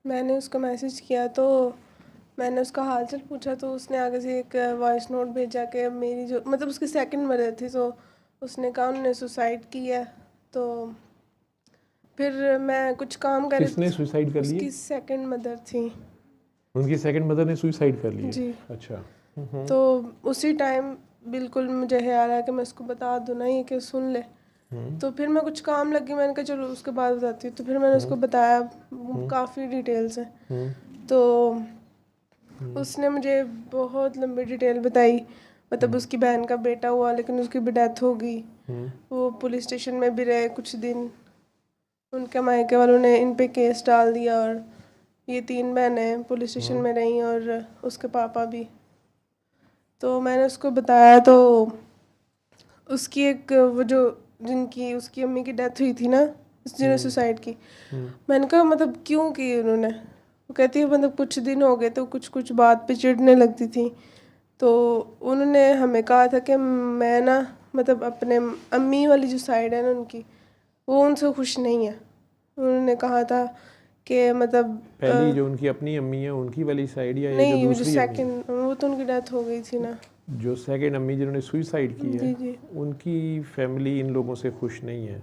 मैंने उसको मैसेज किया तो मैंने उसका हाल चाल पूछा तो उसने आगे से एक वॉइस नोट भेजा कि मेरी जो मतलब उसकी सेकंड मदर थी, तो उसने कहा उन्होंने सुसाइड किया। तो फिर मैं कुछ काम कर रही किसने थी। सुसाइड कर लिए? उसकी सेकंड मदर थी। उनकी सेकंड मदर ने सुसाइड कर लिए? जी। अच्छा। तो उसी टाइम बिल्कुल मुझे ख्याल आया कि मैं उसको बता दूँ ना, ये कि सुन ले। तो फिर मैं कुछ काम लगी, मैंने कहा चलो उसके बाद बताती हूँ। तो फिर मैंने उसको बताया काफ़ी डिटेल से। तो उसने मुझे बहुत लंबी डिटेल बताई। मतलब उसकी बहन का बेटा हुआ लेकिन उसकी भी डेथ हो गई। वो पुलिस स्टेशन में भी रहे कुछ दिन। उनके मायके वालों ने इन पे केस डाल दिया और ये 3 बहनें पुलिस स्टेशन में रहीं और उसके पापा भी। तो मैंने उसको बताया तो उसकी एक वो जो जिनकी उसकी अम्मी की डेथ हुई थी ना, जिन्होंने सुसाइड की, मैंने कहा मतलब क्यों की उन्होंने? वो कहती है मतलब कुछ दिन हो गए तो कुछ कुछ बात पे चिढ़ने लगती थी। तो उन्होंने हमें कहा था कि मैं ना मतलब अपने अम्मी वाली जो साइड है ना उनकी, वो उनसे खुश नहीं है। उन्होंने कहा था कि मतलब पहली जो उनकी अपनी अम्मी है उनकी वाली साइड, या ये जो नहीं, वो जो दूसरी अम्मी है? सेकंड, वो तो उनकी डेथ हो गई थी ना। जो सेकंड अम्मी जिन्होंने सुसाइड की है, जी जी। उनकी फैमिली इन लोगों से खुश नहीं है।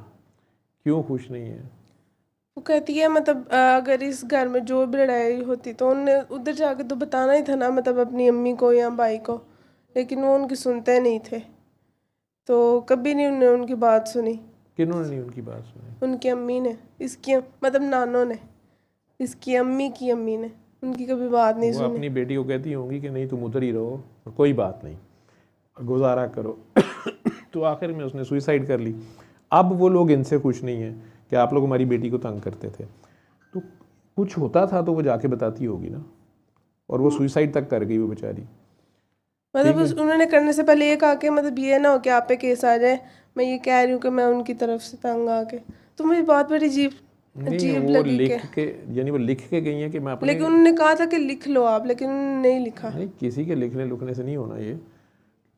क्यों खुश नहीं है? वो कहती है मतलब अगर इस घर में जो भी लड़ाई होती तो उन्हें उधर जाके तो बताना ही था ना, मतलब अपनी अम्मी को या भाई को। लेकिन वो उनकी सुनते नहीं थे, तो कभी नहीं उन्होंने उनकी बात सुनी। किन्होंने नहीं उनकी बात सुनी? उनकी अम्मी ने, इसकी मतलब नानों ने, इसकी अम्मी की अम्मी ने उनकी कभी बात नहीं वो सुनी। अपनी बेटी को कहती होंगी कि नहीं तुम उधर ही रहो और कोई बात नहीं, गुजारा करो। तो आखिर में उसने सुसाइड कर ली। अब वो लोग इनसे खुश नहीं है कि आप लोग हमारी बेटी को तंग करते थे। तो कुछ होता था तो वो जाके बताती होगी ना, और वो सुसाइड तक कर गई वो बेचारी। मतलब ठीक है। उन्होंने करने से पहले ये कहा कि मतलब ये ना हो कि आप पे केस आ जाए, मैं ये कह रही हूँ कि मैं उनकी तरफ से तंग आके। तो मुझे बहुत बड़ी अजीब नहीं, अजीब वो लगी कि, लिख के, यानी वो लिख के गई हैं कि मैं अपने, लेकिन उन्होंने कहा था कि लिख लो आप, लेकिन उन्होंने नहीं लिखा। नहीं किसी के लिखने लुखने से नहीं होना ये।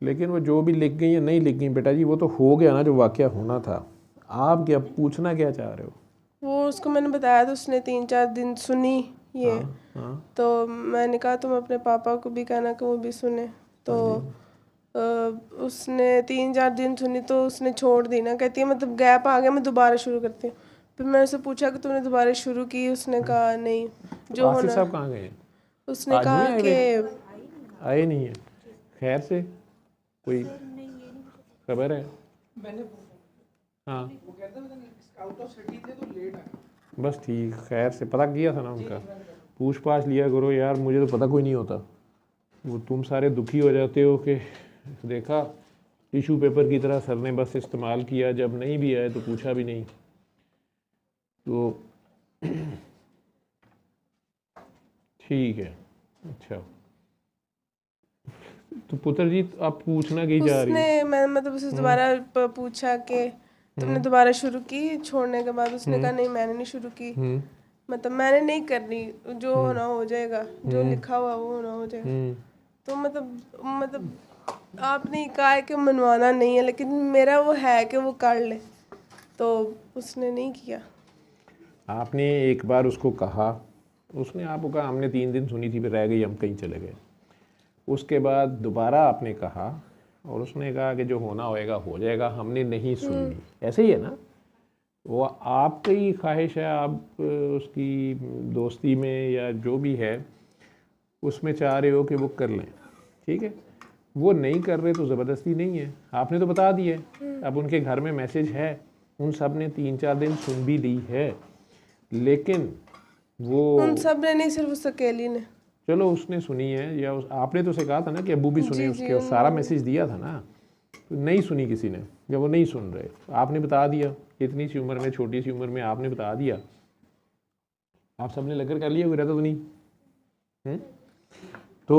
लेकिन वो जो भी लिख गई है नहीं लिख गई बेटा जी, वो तो हो गया ना जो वाक़या होना था। आप क्या पूछना क्या चाह रहे हो? वो उसको मैंने बताया तो उसने 3-4 दिन सुनी ये। हाँ हाँ। तो मैंने कहा तुम अपने पापा को भी कहना कि वो भी सुने। तो हाँ जी। अ, उसने 3-4 दिन सुनी तो उसने छोड़ दी ना, कहती है मतलब गैप आ गया, मैं दोबारा शुरू करती हूँ। फिर मैंने उससे पूछा कि तूने दोबारा शुरू की? उसने कहा नहीं, तो जो आसिफ होना। साहब कहाँ गए हैं? उसने आज नहीं कहा आए कि वे? आए नहीं है? खैर से कोई खबर है? हाँ बस ठीक, खैर से पता किया था ना उनका। पूछ पाछ लिया करो यार, मुझे तो पता कोई नहीं होता। वो तुम सारे दुखी हो जाते हो कि देखा टिशू पेपर की तरह सर ने बस इस्तेमाल किया, जब नहीं भी आए तो पूछा भी नहीं। तो ठीक है। अच्छा, तो पुत्र जी आप पूछना कहीं जा रही हो? मैं मतलब उससे दोबारा पूछा कि तुमने दोबारा शुरू की छोड़ने के बाद? उसने कहा नहीं मैंने नहीं शुरू की, मतलब मैंने नहीं करनी, जो होना हो जाएगा, जो लिखा हुआ वो होना हो जाएगा। तो मतलब आपने कहा है कि मनवाना नहीं है, लेकिन मेरा वो है कि वो कर ले, तो उसने नहीं किया। आपने एक बार उसको कहा, उसने आपको कहा हमने 3 दिन सुनी थी फिर रह गई, हम कहीं चले गए। उसके बाद दोबारा आपने कहा और उसने कहा कि जो होना होएगा हो जाएगा, हमने नहीं सुननी। ऐसे ही है ना? वो आपकी ख्वाहिश है, आप उसकी दोस्ती में या जो भी है उसमें चाह रहे हो कि वो कर लें, ठीक है। वो नहीं कर रहे तो ज़बरदस्ती नहीं है, आपने तो बता दिया है। अब उनके घर में मैसेज है, उन सब ने 3-4 दिन सुन भी ली है, लेकिन वो, उन सब ने नहीं, सिर्फ उस अकेली ने। चलो उसने सुनी है, या आपने तो उसे कहा था ना कि अबू भी सुने जी जी, उसके, और उन सारा लोगों ने। मैसेज दिया था ना। तो नहीं सुनी किसी ने, या वो नहीं सुन रहे, आपने बता दिया। इतनी सी उम्र में, छोटी सी उम्र में आपने बता दिया, आप सबने लगकर कर लिया, कोई रहता तो नहीं। तो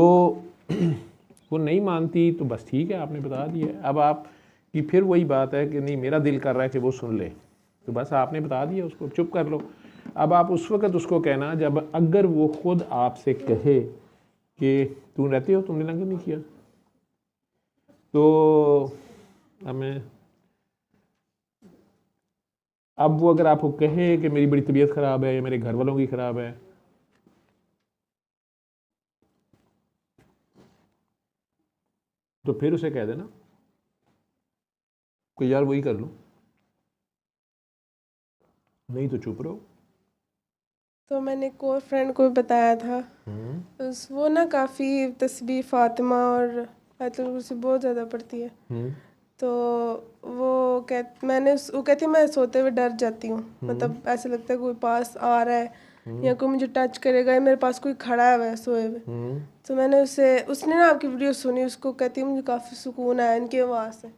वो नहीं मानती तो बस ठीक है, आपने बता दिया। अब आप कि फिर वही बात है कि नहीं मेरा दिल कर रहा है कि वो सुन ले, तो बस आपने बता दिया उसको, चुप कर लो। अब आप उस वक्त उसको कहना जब अगर वो खुद आपसे कहे कि तुम रहते हो, तुमने लंगर नहीं किया, तो हमें, अब वो अगर आपको कहे कि मेरी बड़ी तबीयत ख़राब है या मेरे घर वालों की ख़राब है, तो फिर उसे कह देना कि यार वही कर लो, नहीं तो चुप रहो। तो मैंने एक और फ्रेंड को भी बताया था, वो ना काफ़ी तस्बीह फातिमा और आयतुल कुर्सी बहुत ज़्यादा पढ़ती है। तो वो कहती मैं सोते हुए डर जाती हूँ, मतलब ऐसे लगता है कोई पास आ रहा है या कोई मुझे टच करेगा, या मेरे पास कोई खड़ा है वह सोए हुए। तो मैंने उसने ना आपकी वीडियो सुनी, उसको कहती है मुझे काफ़ी सुकून आया इनकी आवाज़ से।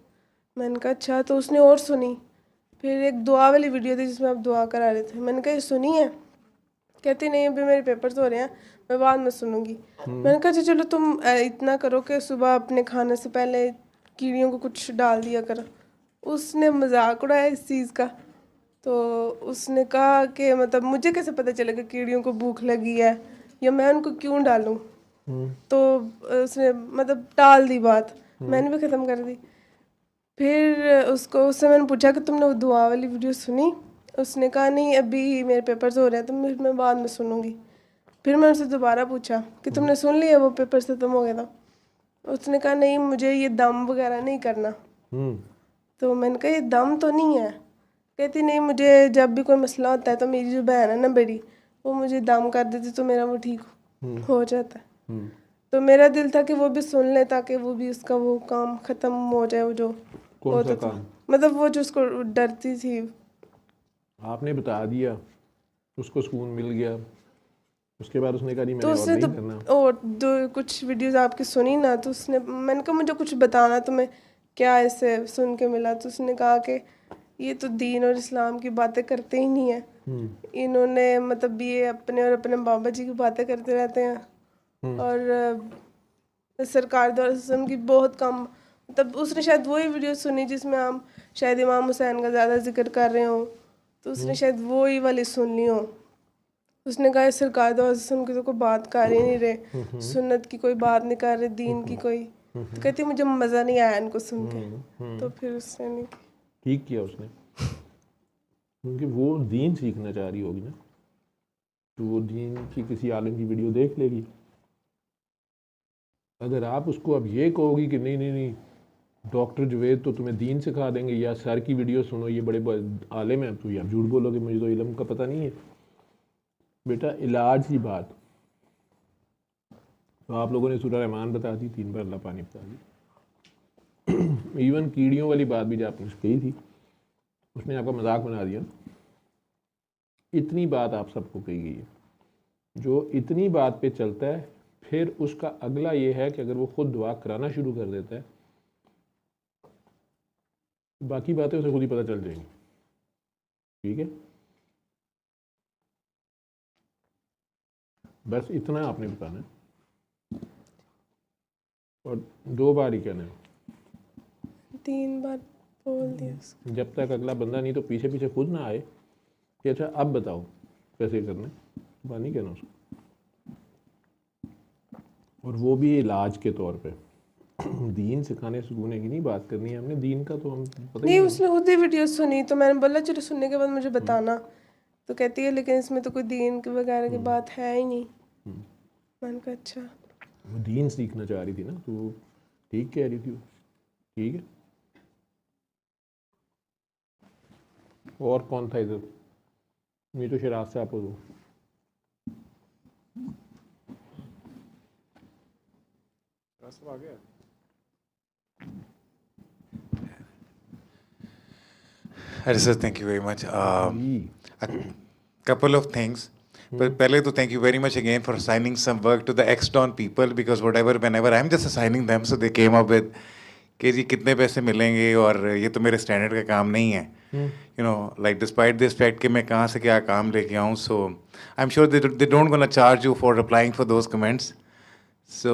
मैंने कहा अच्छा। तो उसने और सुनी, फिर एक दुआ वाली वीडियो थी जिसमें आप दुआ करा रहे थे। मैंने कहा ये सुनी है? कहती नहीं, अभी मेरे पेपर्स हो रहे हैं, मैं बाद में सुनूंगी। मैंने कहा अच्छा चलो तुम इतना करो कि सुबह अपने खाने से पहले कीड़ियों को कुछ डाल दिया करो। उसने मजाक उड़ाया इस चीज़ का। तो उसने कहा कि मतलब मुझे कैसे पता चलेगा कीड़ियों को भूख लगी है, या मैं उनको क्यों डालूं। तो उसने मतलब टाल दी बात, मैंने भी ख़त्म कर दी। फिर उससे मैंने पूछा कि तुमने वो दुआ वाली वीडियो सुनी? उसने कहा नहीं, अभी मेरे पेपर्स हो रहे हैं, तो मैं बाद में सुनूंगी। फिर मैंने उससे दोबारा पूछा कि तुमने सुन लिया, वो पेपर्स ख़त्म हो गया था? उसने कहा नहीं, मुझे ये दम वगैरह नहीं करना। तो मैंने कहा ये दम तो नहीं है। कहती नहीं, मुझे जब भी कोई मसला होता है तो मेरी जो बहन है ना बड़ी, वो मुझे दम कर देती तो मेरा वो ठीक हो जाता है। तो मेरा दिल था कि वो भी सुन ले, ताकि वो भी उसका वो काम ख़त्म हो जाए, वो जो कौन सा काम? मतलब वो जो उसको डरती थी। आपने बता दिया, उसको सुकून मिल गया, उसके बाद उसने कहा नहीं तो मैंने और उसने नहीं करना। और दो कुछ वीडियोस आपकी सुनी ना, तो मैंने कहा मुझे कुछ बताना तुम्हें क्या ऐसे सुन के मिला। तो उसने कहा कि ये तो दीन और इस्लाम की बातें करते ही नहीं है, इन्होंने मतलब ये अपने और अपने बाबा जी की बातें करते रहते हैं, और सरकार द्वारा की बहुत कम, मतलब उसने शायद वही वीडियो सुनी जिसमें हम शायद इमाम हुसैन का ज़्यादा जिक्र कर रहे हो, तो उसने शायद वही वाली सुन ली हो। उसने कहा सरकार द्वारा की तो कोई बात कर ही नहीं रहे, सुन्नत की कोई बात नहीं कर रहे, दीन की कोई। तो कहती मुझे मज़ा नहीं आया इनको सुन के। तो फिर उसने नहीं ठीक किया उसने, क्योंकि वो दीन सीखना चाह रही होगी ना, तो वो दीन की किसी आलिम की वीडियो देख लेगी। अगर आप उसको अब ये कहोगी कि नहीं नहीं नहीं डॉक्टर जुवैद तो तुम्हें दीन सिखा देंगे, या सर की वीडियो सुनो ये बड़े आलिम हैं, तो ये आप झूठ बोलोगे मुझे तो इल्म का पता नहीं है। बेटा इलाज की बात तो आप लोगों ने सूरह रहमान बता दी, 3 बार अल्लाह पानी बता दी। इवन कीड़ियों वाली बात भी जो आपने कही थी उसने आपका मजाक बना दिया। इतनी बात आप सबको कही गई है, जो इतनी बात पे चलता है फिर उसका अगला ये है कि अगर वो खुद दुआ कराना शुरू कर देता है बाकी बातें उसे खुद ही पता चल जाएंगी। ठीक है, बस इतना आपने बताना है और 2 बार ही कहना है। 3 बार बोल दिया। जब तक अगला बंदा नहीं तो पीछे पीछे खुद ना आए कि अच्छा अब बताओ कैसे करना है, बात नहीं कहना उसको। और वो भी इलाज के तौर पे, दीन सिखाने सुकूने की नहीं बात करनी है हमने, दीन का तो हम पता नहीं, उसने खुद ही वीडियो सुनी, तो मैंने बोला चलो सुनने के बाद मुझे बताना। तो कहती है लेकिन इसमें तो कोई दीन के वगैरह की बात है ही नहीं। मैंने कहा अच्छा। वो दीन सीखना चाह रही थी ना, तो ठीक कह रही थी वो। ठीक है, और कौन था इधर? मैं तो शराब से आपको दो आ गया। Sir, thank you very much. A couple of things. But pehle to thank you very much again for assigning some work to the ex-Don people, because whenever I'm just assigning them, so they came up with कि जी कितने पैसे मिलेंगे और ये तो मेरे standard का काम नहीं है. You know, like despite this fact कि मैं कहाँ से क्या काम लेके आऊँ, so I'm sure they don't gonna charge you for replying for those comments. So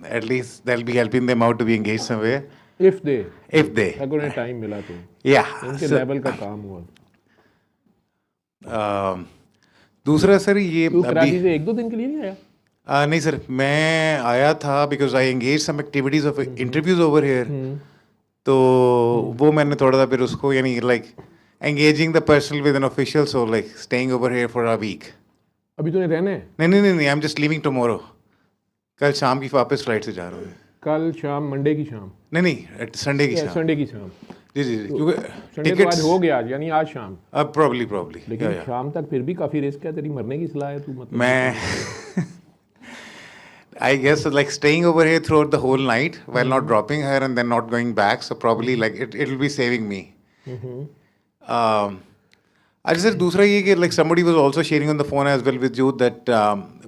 at least they'll be helping them out to be engaged somewhere. If they अगर उन्हें टाइम मिला तो इनके लेवल का काम हुआ। दूसरा सर ये कराची से 1-2 दिन के लिए नहीं आया? नहीं सर, मैं आया था because I engage some activities of interviews over here, तो वो मैंने थोड़ा सा फिर उसको यानी like engaging the person with an official, so like staying over here for a week. अभी तो नहीं रहना है? नहीं, I am just leaving tomorrow. कल शाम की वापस फ्लाइट से जा रहा हूँ। कल शाम, मंडे की शाम, नहीं संडे की शाम, संडे की शाम, जी जी जी, क्योंकि संडे तो आज हो गया, यानी आज शाम, अब प्रॉब्ली लेकिन शाम तक फिर भी काफ़ी रिस्क है, तेरी मरने की सलाह है, तू मतलब मैं I guess like staying over here throughout the whole night while not dropping her and then not going back, so probably like it'll be saving me. अच्छा सर, दूसरा ये कि like somebody was also sharing on the phone as well with you that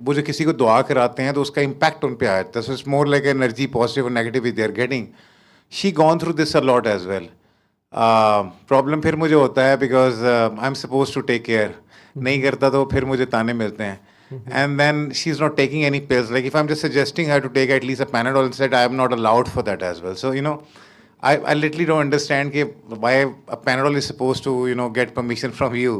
वो जो किसी को दुआ कराते हैं तो उसका impact उन पे आता है, so it's more like energy, positive or negative they are getting. She gone through this a lot as well. Problem फिर मुझे होता है because I'm supposed to take care. नहीं करता तो फिर मुझे ताने मिलते हैं. And then she's not taking any pills. Like if I'm just suggesting her to take at least a Panadol, instead I am not allowed for that as well. So you know, I literally don't understand why a Panadol is supposed to get permission from you.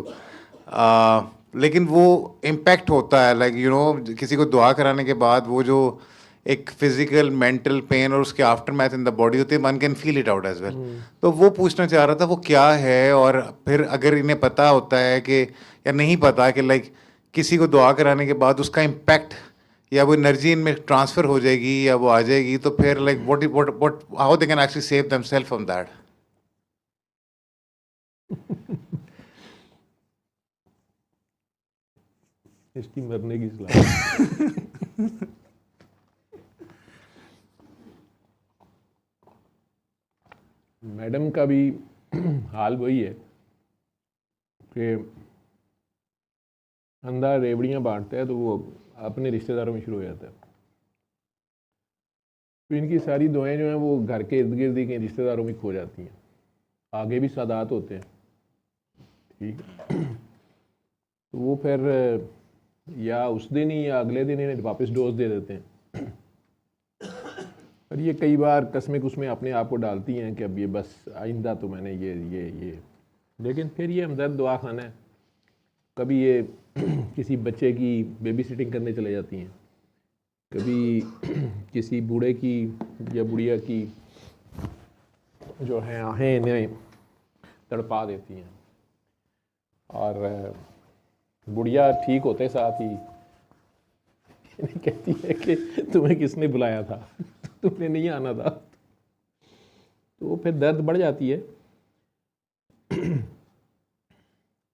लेकिन वो impact होता है, like you know, किसी को दुआ कराने के बाद वो जो एक फिजिकल मेंटल पेन और उसके aftermath in the body होती है, one can feel it out as well. तो वो पूछना चाह रहा था वो क्या है, और फिर अगर इन्हें पता होता है कि या नहीं पता कि लाइक किसी को दुआ कराने के बाद उसका इम्पैक्ट या वो एनर्जी इनमें ट्रांसफर हो जाएगी या वो आ जाएगी, तो फिर like what how they can actually save themselves from that. इसकी मरने की सलाह. मैडम का भी हाल वही है कि अंधा रेवड़ियाँ बांटता है तो वो अपने रिश्तेदारों में शुरू हो जाता है. तो इनकी सारी दुआएं जो हैं वो घर के इर्द गिर्द के रिश्तेदारों में खो जाती हैं. आगे भी सादात होते हैं, ठीक है, तो वो फिर या उस दिन ही या अगले दिन इन्हें वापस डोज दे देते हैं. और ये कई बार कस्में कुस्में अपने आप को डालती हैं कि अब ये बस आइंदा तो मैंने ये लेकिन फिर ये हमदर्द दुआ खाना है. कभी ये किसी बच्चे की बेबी सिटिंग करने चले जाती हैं, कभी किसी बूढ़े की या बुढ़िया की जो है आहें इन्हें तड़पा देती हैं. और बुढ़िया ठीक होते साथ ही इन्हें कहती है कि तुम्हें किसने बुलाया था, तुम्हें नहीं आना था. तो फिर दर्द बढ़ जाती है.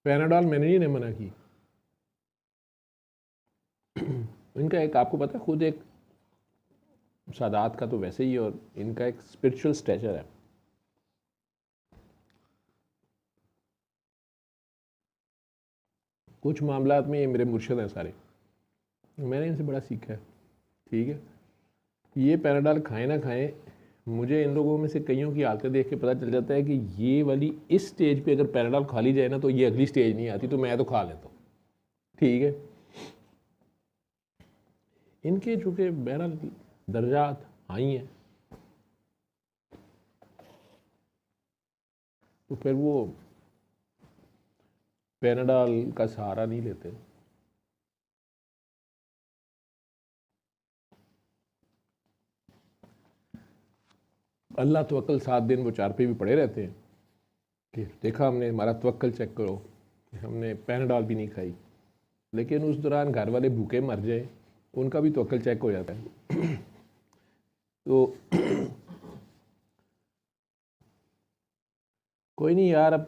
पैनाडॉल मैंने नहीं मना की. इनका एक, आपको पता है, खुद एक सादात का तो वैसे ही, और इनका एक स्पिरिचुअल स्टेचर है. कुछ मामलात में ये मेरे मुर्शिद हैं सारे, मैंने इनसे बड़ा सीखा है, ठीक है. ये पैनाडॉल खाएं ना खाएं, मुझे इन लोगों में से कईयों की हालतें देख के पता चल जाता है कि ये वाली इस स्टेज पे अगर पैनाडॉल खा ली जाए ना तो ये अगली स्टेज नहीं आती, तो मैं तो खा लेता हूँ, ठीक है. इनके चूँकि बहरहाल दर्जात हाई हैं, तो फिर वो पैनाडॉल का सहारा नहीं लेते. अल्लाह तवक्कल 7 दिन वो चार पे भी पड़े रहते हैं कि देखा हमने, हमारा तवक्कल चेक करो, हमने पैनाडॉल भी नहीं खाई. लेकिन उस दौरान घर वाले भूखे मर जाए, उनका भी तवक्कल चेक हो जाता है. तो कोई नहीं यार, अब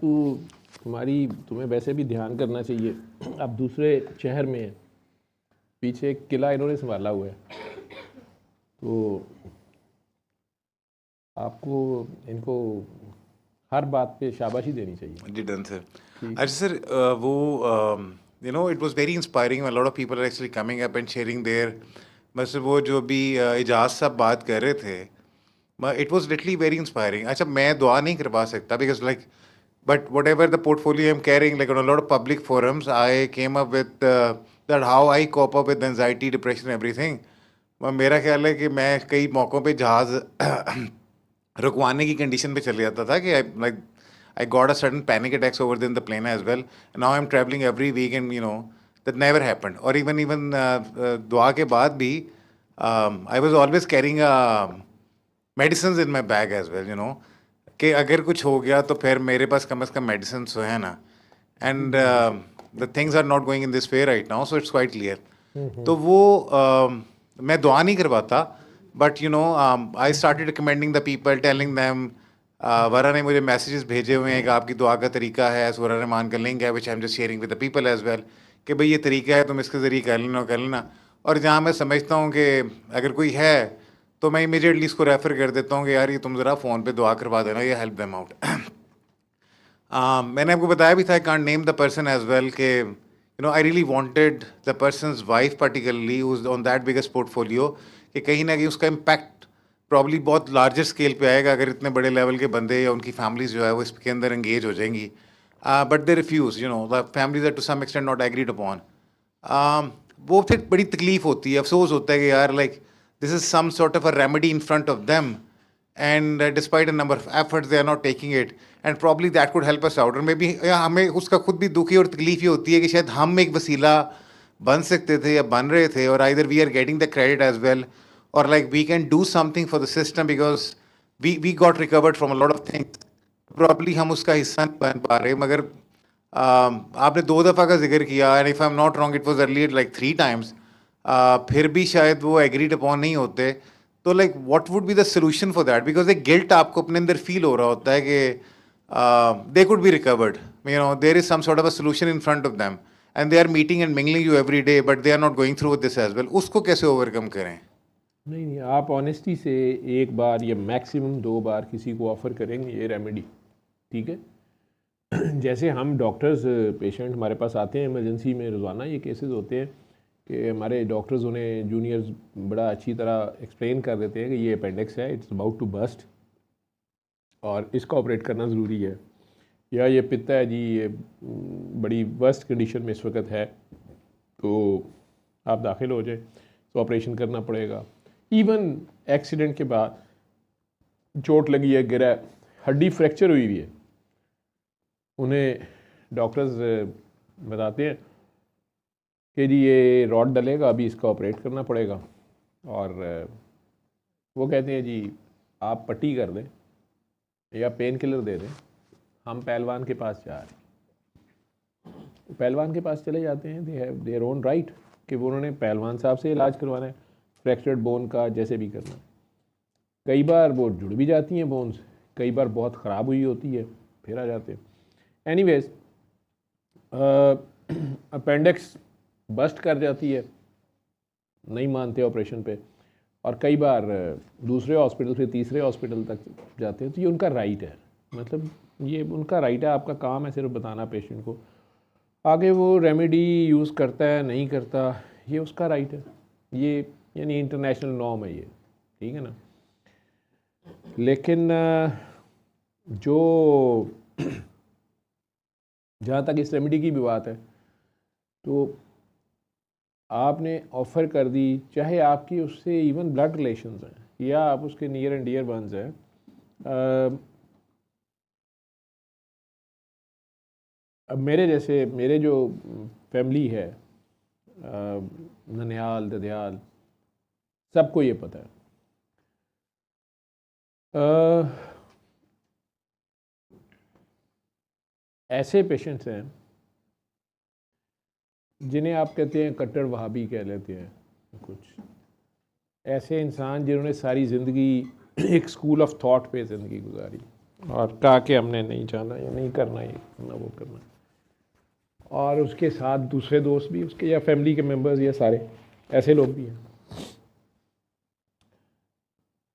तुम्हें वैसे भी ध्यान करना चाहिए. अब दूसरे शहर में है, पीछे एक किला इन्होंने संभाला हुआ है, तो आपको इनको हर बात पे शाबाशी देनी चाहिए. जी डन सर. अच्छा सर, वो you know, it was very inspiring. A lot of people are actually coming up and sharing their, बस वो जो भी इजाज साहब बात कर रहे थे, it was literally very inspiring. अच्छा, मैं दुआ नहीं करवा सकता because like, but whatever the portfolio I'm carrying, like on a lot of public forums, I came up with that how I cope up with anxiety, depression, everything. मेरा ख्याल है कि मैं कई मौक़ों पे जहाज़ रुकवाने की कंडीशन पे चले जाता था कि I got a sudden panic attacks over there in the plane as well. And now I'm traveling every week and, you know, that never happened. Or even दुआ के बाद भी, I was always carrying medicines in my bag as well, you know. कि अगर कुछ हो गया तो फिर मेरे पास कम से कम medicines तो है ना. And the things are not going in this way right now, so it's quite clear. तो वो मैं दुआ नहीं करवाता, But I started recommending the people, telling them, वरा ने मुझे मैसेजेस भेजे हुए हैं कि आपकी दुआ का तरीका है, सूरह रहमान का लिंक है, which I am just sharing with the people as well, कि भाई ये तरीका है, तुम इसके ज़रिए कर लेना। और जहाँ मैं समझता हूँ कि अगर कोई है तो मैं इमीडिएटली इसको रेफ़र कर देता हूँ कि यार ये तुम ज़रा फ़ोन पे दुआ करवा देना, ये हेल्प देम आउट। मैंने आपको बताया भी था, I can't name the person as well, कि I really wanted the person's wife particularly who's on that biggest portfolio, कि कहीं ना कहीं उसका इम्पैक्ट प्रॉब्ली बहुत लार्जर स्केल पे आएगा अगर इतने बड़े लेवल के बंदे या उनकी फैमिलीज जो है वो इसके अंदर एंगेज हो जाएंगी। But they refuse, the families are to some extent not agreed upon. वो फिर बड़ी तकलीफ होती है, अफसोस होता है कि यार like this is some sort of a remedy in front of them, and despite a number of efforts they are not taking it, and probably that could help us out, और मे बी हमें उसका खुद भी दुखी और तकलीफ ये होती है कि शायद हम एक वसीला बन सकते थे या बन रहे थे, और either we are getting the credit as well, or like we can do something for the system because we got recovered from a lot of things, probably हम उसका हिस्सा नहीं बन पा रहे। मगर आपने 2 दफ़ा का जिक्र किया, and if I'm not wrong it was earlier like 3 times, फिर भी शायद वो एग्रीड अपॉन नहीं होते। तो like what would be the solution for that, because एक गिल्ट आपको अपने अंदर फील हो रहा होता है कि they could be recovered, there is some sort of a solution in front of them, and they are meeting and mingling you every day, but they are not going through with this as well. उसको कैसे overcome करें? नहीं, आप honesty से एक बार या maximum 2 बार किसी को ऑफ़र करेंगे ये रेमेडी, ठीक है। जैसे हम डॉक्टर्स, पेशेंट हमारे पास आते हैं इमरजेंसी में, रोज़ाना ये केसेस होते हैं कि हमारे डॉक्टर्स उन्हें जूनियर्स बड़ा अच्छी तरह एक्सप्लेन कर देते हैं कि ये अपेंडिक्स है, इट्स अबाउट टू बस्ट और इसका ऑपरेट करना ज़रूरी है, या ये पित्ता है जी, ये बड़ी वर्स्ट कंडीशन में इस वक्त है, तो आप दाखिल हो जाए, तो ऑपरेशन करना पड़ेगा। इवन एक्सीडेंट के बाद चोट लगी है, गिरा है, हड्डी फ्रैक्चर हुई हुई है, उन्हें डॉक्टर्स बताते हैं कि जी ये रॉड डलेगा, अभी इसका ऑपरेट करना पड़ेगा, और वो कहते हैं जी आप पट्टी कर दें या पेन किलर दे दें, हम पहलवान के पास जा रहे हैं। पहलवान के पास चले जाते हैं, they have their own right कि वो उन्होंने पहलवान साहब से इलाज करवाना है, फ्रैक्चर्ड बोन का जैसे भी करना है। कई बार वो जुड़ भी जाती हैं बोन्स, कई बार बहुत ख़राब हुई होती है, फिर आ जाते हैं। एनीवेज, अपेंडिक्स बस्ट कर जाती है, नहीं मानते ऑपरेशन पे, और कई बार दूसरे हॉस्पिटल से तीसरे हॉस्पिटल तक जाते हैं, तो ये उनका राइट है, मतलब ये उनका राइट है, आपका काम है सिर्फ बताना पेशेंट को, आगे वो रेमेडी यूज़ करता है नहीं करता ये उसका राइट है, ये यानी इंटरनेशनल नॉर्म है ये, ठीक है ना। लेकिन जो जहाँ तक इस रेमेडी की भी बात है, तो आपने ऑफ़र कर दी, चाहे आपकी उससे इवन ब्लड रिलेशंस हैं या आप उसके नियर एंड डियर वंस हैं, अब मेरे जो फैमिली है, ननिहाल, ददयाल, सबको ये पता है। ऐसे पेशेंट्स हैं जिन्हें आप कहते हैं कट्टर वहाबी कह लेते हैं, कुछ ऐसे इंसान जिन्होंने सारी ज़िंदगी एक स्कूल ऑफ थॉट पे ज़िंदगी गुजारी और कहा कि हमने नहीं जाना या नहीं करना, ये करना वो करना, और उसके साथ दूसरे दोस्त भी उसके या फैमिली के मेंबर्स या सारे ऐसे लोग भी हैं।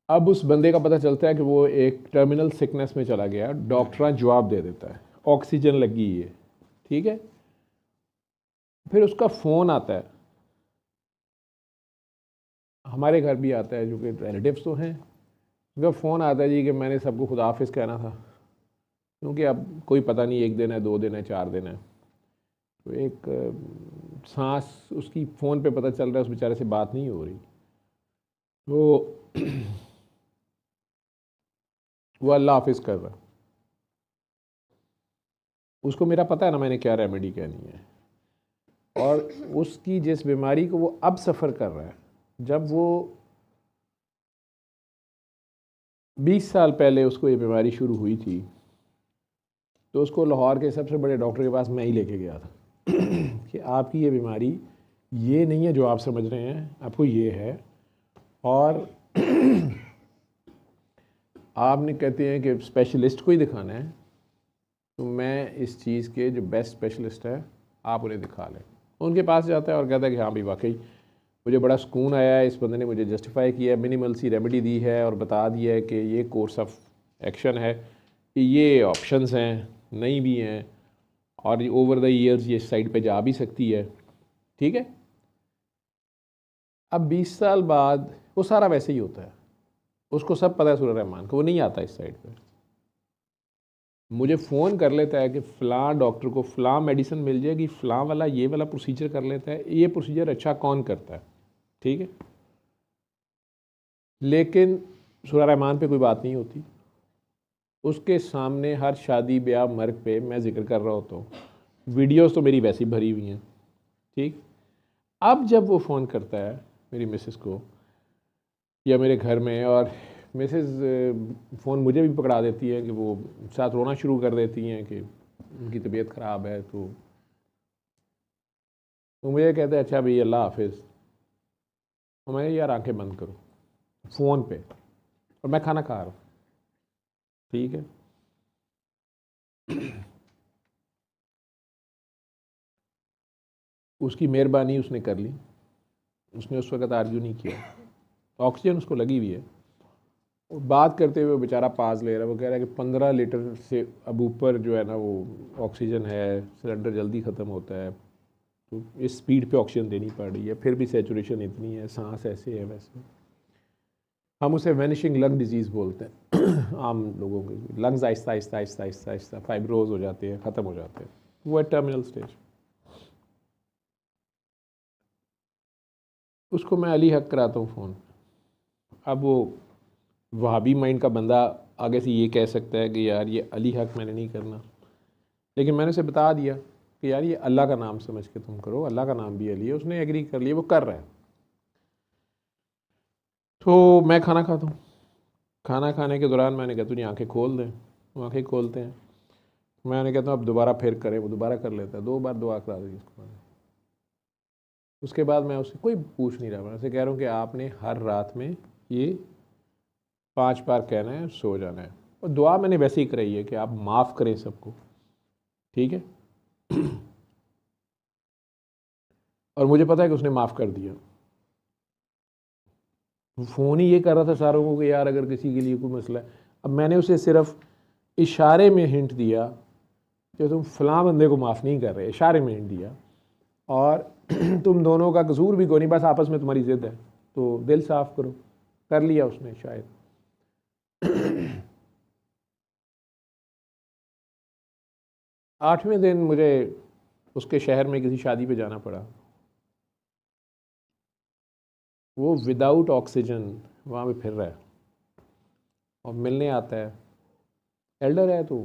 अब उस बंदे का पता चलता है कि वो एक टर्मिनल सिकनेस में चला गया, डॉक्टर जवाब दे देता है ऑक्सीजन लगी है, ठीक है, फिर उसका फ़ोन आता है, हमारे घर भी आता है, जो कि रिलेटिव्स तो हैं, उनका फ़ोन आता है जी कि मैंने सबको खुदा हाफिज़ कहना था, क्योंकि अब कोई पता नहीं 1 दिन है, 2 दिन है, 4 दिन है, तो एक सांस उसकी फ़ोन पे पता चल रहा है उस बेचारे से बात नहीं हो रही, तो वो अल्लाह हाफिज़ कर रहा है। उसको मेरा पता है ना मैंने क्या रेमेडी कहनी है, और उसकी जिस बीमारी को वो अब सफ़र कर रहा है, जब वो 20 साल पहले उसको ये बीमारी शुरू हुई थी, तो उसको लाहौर के सबसे बड़े डॉक्टर के पास मैं ही लेके गया था कि आपकी ये बीमारी ये नहीं है जो आप समझ रहे हैं, आपको ये है, और आपने कहते हैं कि स्पेशलिस्ट को ही दिखाना है, तो मैं इस चीज़ के जो बेस्ट स्पेशलिस्ट है आप उन्हें दिखा लें। उनके पास जाता है और कहता है कि हाँ भाई वाकई मुझे बड़ा सुकून आया है, इस बंदे ने मुझे जस्टिफाई किया, मिनिमल सी रेमेडी दी है और बता दिया है कि ये कोर्स ऑफ एक्शन है, कि ये ऑप्शंस हैं, नहीं भी हैं, और ओवर द ईयर्स ये साइड पे जा भी सकती है। ठीक है, अब 20 साल बाद वो सारा वैसे ही होता है, उसको सब पता है सूरह रहमान को, वो नहीं आता इस साइड पे। मुझे फ़ोन कर लेता है कि फ़लाँ डॉक्टर को फ़लाँ मेडिसिन मिल जाएगी, फ़लाँ वाला ये वाला प्रोसीजर कर लेता है, ये प्रोसीजर अच्छा कौन करता है। ठीक है, लेकिन सूरह रहमान पे कोई बात नहीं होती। उसके सामने हर शादी ब्याह मर्ग पे मैं जिक्र कर रहा होता हूँ, वीडियोस तो मेरी वैसी भरी हुई हैं। ठीक, अब जब वो फ़ोन करता है मेरी मिसेस को या मेरे घर में, और मिसेस फ़ोन मुझे भी पकड़ा देती है कि वो साथ रोना शुरू कर देती हैं कि उनकी तबीयत ख़राब है, तो मुझे कहते हैं अच्छा भाई अल्लाह हाफिज़, तो मैं यार आंखें बंद करो फ़ोन पे, और मैं खाना खा रहा हूँ। ठीक है, उसकी मेहरबानी उसने कर ली, उसने उस वक़्त आर्ग्यू नहीं किया, ऑक्सीजन उसको लगी हुई है, और बात करते हुए बेचारा पास ले रहा है, वो कह रहा है कि 15 लीटर से अब ऊपर जो है ना वो ऑक्सीजन है, सिलेंडर जल्दी ख़त्म होता है, तो इस स्पीड पे ऑक्सीजन देनी पड़ रही है, फिर भी सैचुरेशन इतनी है, सांस ऐसे है वैसे। हम उसे वैनिशिंग लंग डिजीज़ बोलते हैं आम लोगों के, लंग्स आहिस्ता आहिस्ता आहिस्ता आहिस्ता आहिस्ता फाइब्रोज हो जाते हैं, ख़त्म हो जाते हैं, वो है टर्मिनल स्टेज। उसको मैं अली हक कराता हूँ फ़ोन। अब वो वहाबी माइंड का बंदा आगे से ये कह सकता है कि यार ये अली हक मैंने नहीं करना, लेकिन मैंने उसे बता दिया कि यार ये अल्लाह का नाम समझ के तुम करो, अल्लाह का नाम भी अली है। उसने एग्री कर लिया, वो कर रहा है। तो मैं खाना खाता हूँ, खाना खाने के दौरान मैंने कहा तुझे आंखें खोल दें, वो आंखें खोलते हैं, मैंने कहता हूँ अब दोबारा फिर करें, वो दोबारा कर लेता है, 2 बार दुआ करा दी उसको मैंने। उसके बाद मैं उससे कोई पूछ नहीं रहा, मैं उससे कह रहा हूँ कि आपने हर रात में ये 5 बार कहना है, सो जाना है, और दुआ मैंने वैसे ही कराई है कि आप माफ़ करें सबको। ठीक है, और मुझे पता है कि उसने माफ़ कर दिया। फ़ोन ही ये कर रहा था सारों को कि यार अगर किसी के लिए कोई मसला है, अब मैंने उसे सिर्फ इशारे में हिंट दिया कि तुम फ़लाँ बंदे को माफ़ नहीं कर रहे, इशारे में हिंट दिया, और तुम दोनों का कसूर भी कोई नहीं, बस आपस में तुम्हारी ज़िद है, तो दिल साफ़ करो। कर लिया उसने शायद। 8वें दिन मुझे उसके शहर में किसी शादी पे जाना पड़ा। वो विदाउट ऑक्सीजन वहाँ पे फिर रहा है और मिलने आता है। एल्डर है तो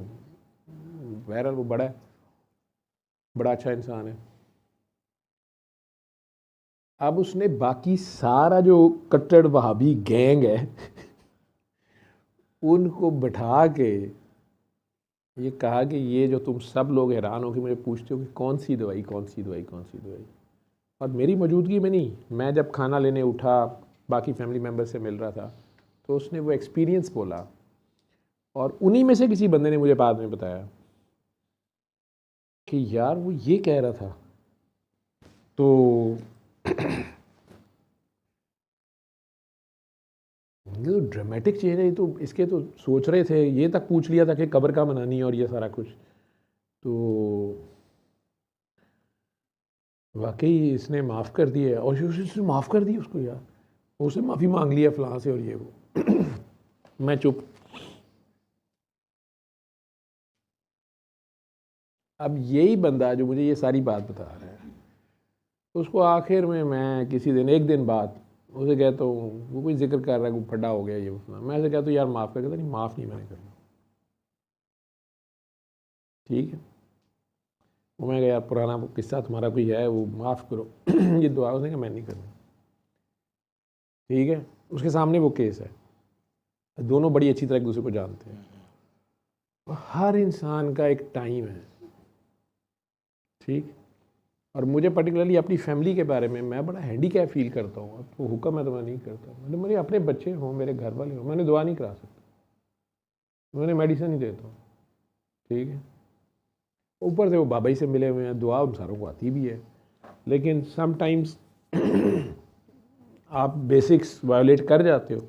बहरहाल वो बड़ा है, बड़ा अच्छा इंसान है। अब उसने बाकी सारा जो कट्टर वहाबी गैंग है उनको बैठा के ये कहा कि ये जो तुम सब लोग हैरान हो कि मुझे पूछते हो कि कौन सी दवाई कौन सी दवाई कौन सी दवाई, और मेरी मौजूदगी में नहीं, मैं जब खाना लेने उठा बाकी फैमिली मेम्बर से मिल रहा था, तो उसने वो एक्सपीरियंस बोला, और उन्हीं में से किसी बंदे ने मुझे बाद में बताया कि यार वो ये कह रहा था। तो ये तो ड्रामेटिक चीज़ है, ये तो इसके तो सोच रहे थे, ये तक पूछ लिया था कि कब्र का बनानी है और ये सारा कुछ। तो वाकई इसने माफ़ कर दिया, और उसने माफ़ कर दी उसको यार, उसने माफ़ी मांग लिया फलां से और ये वो। मैं चुप। अब यही बंदा जो मुझे ये सारी बात बता रहा है, उसको आखिर में मैं किसी दिन एक दिन बाद उसे कहता हूँ, वो कोई जिक्र कर रहा है, कोई फटा हो गया ये वो, मैं ऐसे कहता हूँ यार माफ़ कर, कहता नहीं माफ़ नहीं मैंने करना। ठीक है, वो मैं यार पुराना वो किस्सा तुम्हारा कोई है वो माफ़ करो ये दुआ, उसने कहा मैं नहीं करना। ठीक है, उसके सामने वो केस है, दोनों बड़ी अच्छी तरह एक दूसरे को जानते हैं। हर इंसान का एक टाइम है। ठीक, और मुझे पर्टिकुलरली अपनी फैमिली के बारे में मैं बड़ा हैंडीकैप फील करता हूँ। तो हुक्म है तो मैं नहीं करता, मतलब मेरे अपने बच्चे हों, मेरे घर वाले हों, मैंने दुआ नहीं करा सकता, मैंने मेडिसिन ही देता हूँ, ठीक है। ऊपर से वो बाबा ही से मिले हुए हैं, दुआ उन सारों को आती भी है, लेकिन समटाइम्स आप बेसिक्स वायोलेट कर जाते हो,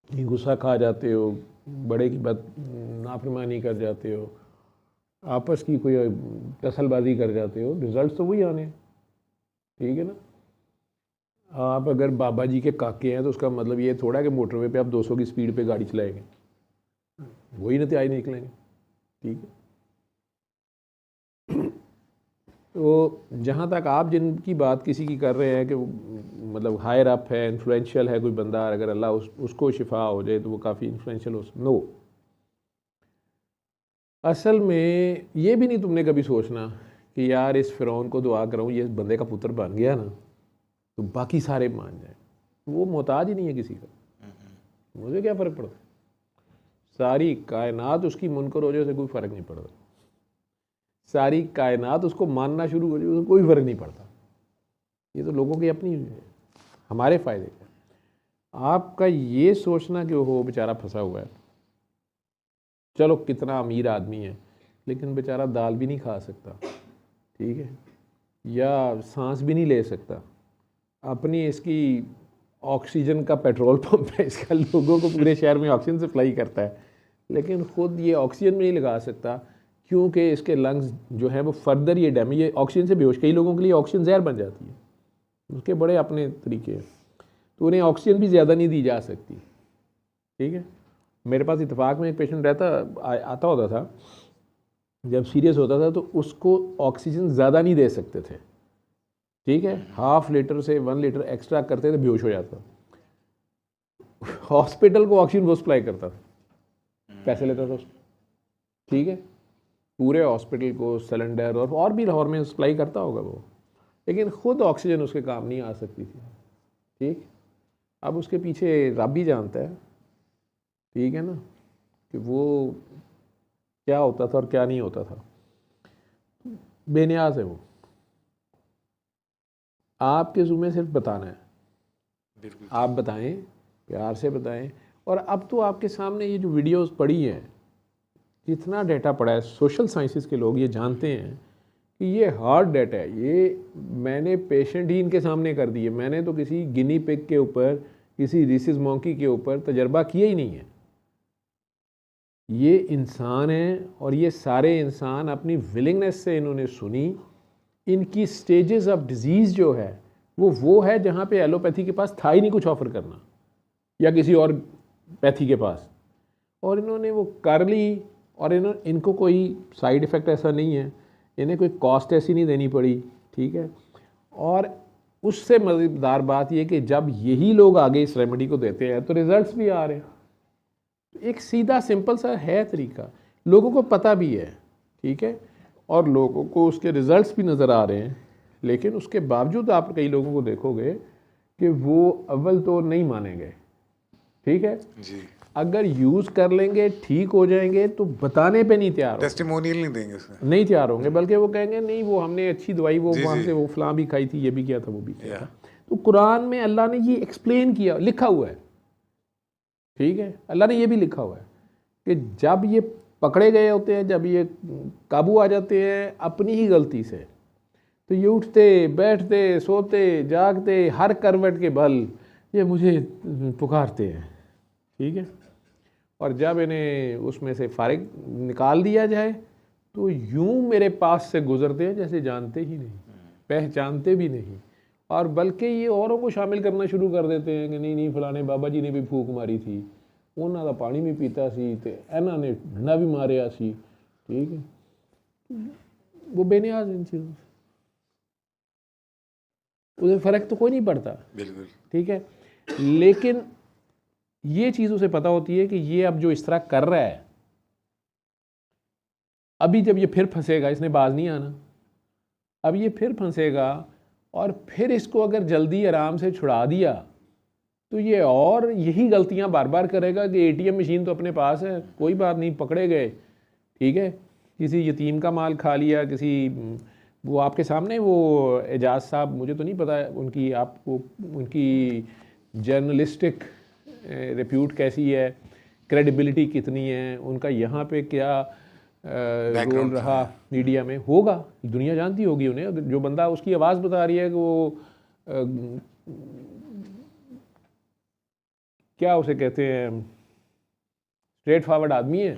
गुस्सा खा जाते हो, बड़े की बात नाफरमानी कर जाते हो, आपस की कोई कसलबाजी कर जाते हो, रिजल्ट तो वही आने, ठीक है ना। आप अगर बाबा जी के काके हैं तो उसका मतलब ये थोड़ा है कि मोटरवे पे आप 200 की स्पीड पे गाड़ी चलाएंगे, वही नतीजे निकलेंगे, ठीक है। तो जहाँ तक आप जिनकी बात किसी की कर रहे हैं कि मतलब हायर अप है, इन्फ्लुएंशियल है कोई बंदा, अगर अल्लाह उसको शिफा हो जाए तो वो काफ़ी इन्फ्लुएंशियल हो, नो। असल में ये भी नहीं तुमने कभी सोचना कि यार इस फ़िरौन को दुआ कराऊँ, ये बंदे का पुत्र बन गया ना तो बाकी सारे मान जाए, वो मोहताज ही नहीं है किसी का, मुझे क्या फ़र्क पड़ता, सारी कायनात उसकी मुनकर हो जाए उसे कोई फ़र्क नहीं पड़ता, सारी कायनात उसको मानना शुरू हो जाए उसे कोई फ़र्क नहीं पड़ता। ये तो लोगों की अपनी हमारे फ़ायदे का। आपका ये सोचना कि वो बेचारा फंसा हुआ है, चलो कितना अमीर आदमी है लेकिन बेचारा दाल भी नहीं खा सकता, ठीक है, या सांस भी नहीं ले सकता, अपनी इसकी ऑक्सीजन का पेट्रोल पंप है इसका, लोगों को पूरे शहर में ऑक्सीजन सप्लाई करता है, लेकिन ख़ुद ये ऑक्सीजन में नहीं लगा सकता क्योंकि इसके लंग्स जो है वो फर्दर ये डैमेज, ये ऑक्सीजन से बेहोश, कई लोगों के लिए ऑक्सीजन जहर बन जाती है, उसके बड़े अपने तरीके हैं, तो उन्हें ऑक्सीजन भी ज़्यादा नहीं दी जा सकती, ठीक है। मेरे पास इत्तेफाक में एक पेशेंट आता होता था, जब सीरियस होता था तो उसको ऑक्सीजन ज़्यादा नहीं दे सकते थे, ठीक है, 1/2 लीटर से 1 लीटर एक्स्ट्रा करते थे, बेहोश हो जाता, हॉस्पिटल को ऑक्सीजन वो सप्लाई करता था, पैसे लेता था उसको, ठीक है, पूरे हॉस्पिटल को सिलेंडर और भी लाहौर में सप्लाई करता होगा वो, लेकिन ख़ुद ऑक्सीजन उसके काम नहीं आ सकती थी, ठीक। अब उसके पीछे रब भी जानता है, ठीक है ना, कि वो क्या होता था और क्या नहीं होता था, बेनियाज है वो, आपके ज़ुम्मे सिर्फ बताना है, आप बताएं, प्यार से बताएं। और अब तो आपके सामने ये जो वीडियोस पड़ी हैं, जितना डाटा पड़ा है, सोशल साइंसेस के लोग ये जानते हैं कि ये हार्ड डाटा है, ये मैंने पेशेंट ही इनके सामने कर दिए, मैंने तो किसी गिनी पिग के ऊपर, किसी रीसिस मॉन्की के ऊपर तजर्बा किया ही नहीं है, ये इंसान हैं और ये सारे इंसान अपनी विलिंगनेस से इन्होंने सुनी। इनकी स्टेजेस ऑफ डिजीज़ जो है वो है जहाँ पे एलोपैथी के पास था ही नहीं कुछ ऑफ़र करना, या किसी और पैथी के पास, और इन्होंने वो कर ली, और इनको कोई साइड इफ़ेक्ट ऐसा नहीं है, इन्हें कोई कॉस्ट ऐसी नहीं देनी पड़ी, ठीक है। और उससे मज़ेदार बात यह कि जब यही लोग आगे इस रेमेडी को देते हैं तो रिज़ल्ट्स भी आ रहे हैं। एक सीधा सिंपल सा है तरीका, लोगों को पता भी है, ठीक है, और लोगों को उसके रिज़ल्ट्स भी नज़र आ रहे हैं, लेकिन उसके बावजूद आप कई लोगों को देखोगे कि वो अव्वल तो नहीं मानेंगे, ठीक है जी। अगर यूज़ कर लेंगे, ठीक हो जाएंगे तो बताने पे नहीं तैयार, टेस्टिमोनियल नहीं देंगे उसमें, नहीं तैयार होंगे, बल्कि वो कहेंगे नहीं वो हमने अच्छी दवाई वो वहाँ से वो फलां भी खाई थी, ये भी किया था, वो भी किया था। तो कुरान में अल्लाह ने ये एक्सप्लेन किया, लिखा हुआ है, ठीक है, अल्लाह ने ये भी लिखा हुआ है कि जब ये पकड़े गए होते हैं, जब ये काबू आ जाते हैं अपनी ही गलती से, तो ये उठते बैठते सोते जागते हर करवट के बल ये मुझे पुकारते हैं, ठीक है। और जब इन्हें उसमें से फारिग निकाल दिया जाए तो यूं मेरे पास से गुजरते हैं जैसे जानते ही नहीं, पहचानते भी नहीं, और बल्कि ये औरों को शामिल करना शुरू कर देते हैं कि नहीं फलाने बाबा जी ने भी फूक मारी थी, उन्होंने का पानी भी पीता सी ते इन्हों ने डंडा भी मारिया सी, ठीक है। वो बेनियाज इन चीज़ों से, उसे फ़र्क तो कोई नहीं पड़ता, बिल्कुल, ठीक है। लेकिन ये चीज़ उसे पता होती है कि ये अब जो इस तरह कर रहा है, अभी जब ये फिर फंसेगा, इसने बाज नहीं आना, अब ये फिर फंसेगा, और फिर इसको अगर जल्दी आराम से छुड़ा दिया तो ये और यही गलतियां बार बार करेगा कि एटीएम मशीन तो अपने पास है, कोई बात नहीं, पकड़े गए, ठीक है, किसी यतीम का माल खा लिया, किसी वो आपके सामने वो एजाज साहब, मुझे तो नहीं पता उनकी आपको उनकी जर्नलिस्टिक रिप्यूट कैसी है, क्रेडिबिलिटी कितनी है, उनका यहाँ पे क्या रोल रहा मीडिया में, होगा दुनिया जानती होगी उन्हें। जो बंदा उसकी आवाज़ बता रही है कि वो क्या उसे कहते हैं स्ट्रेट फॉरवर्ड आदमी है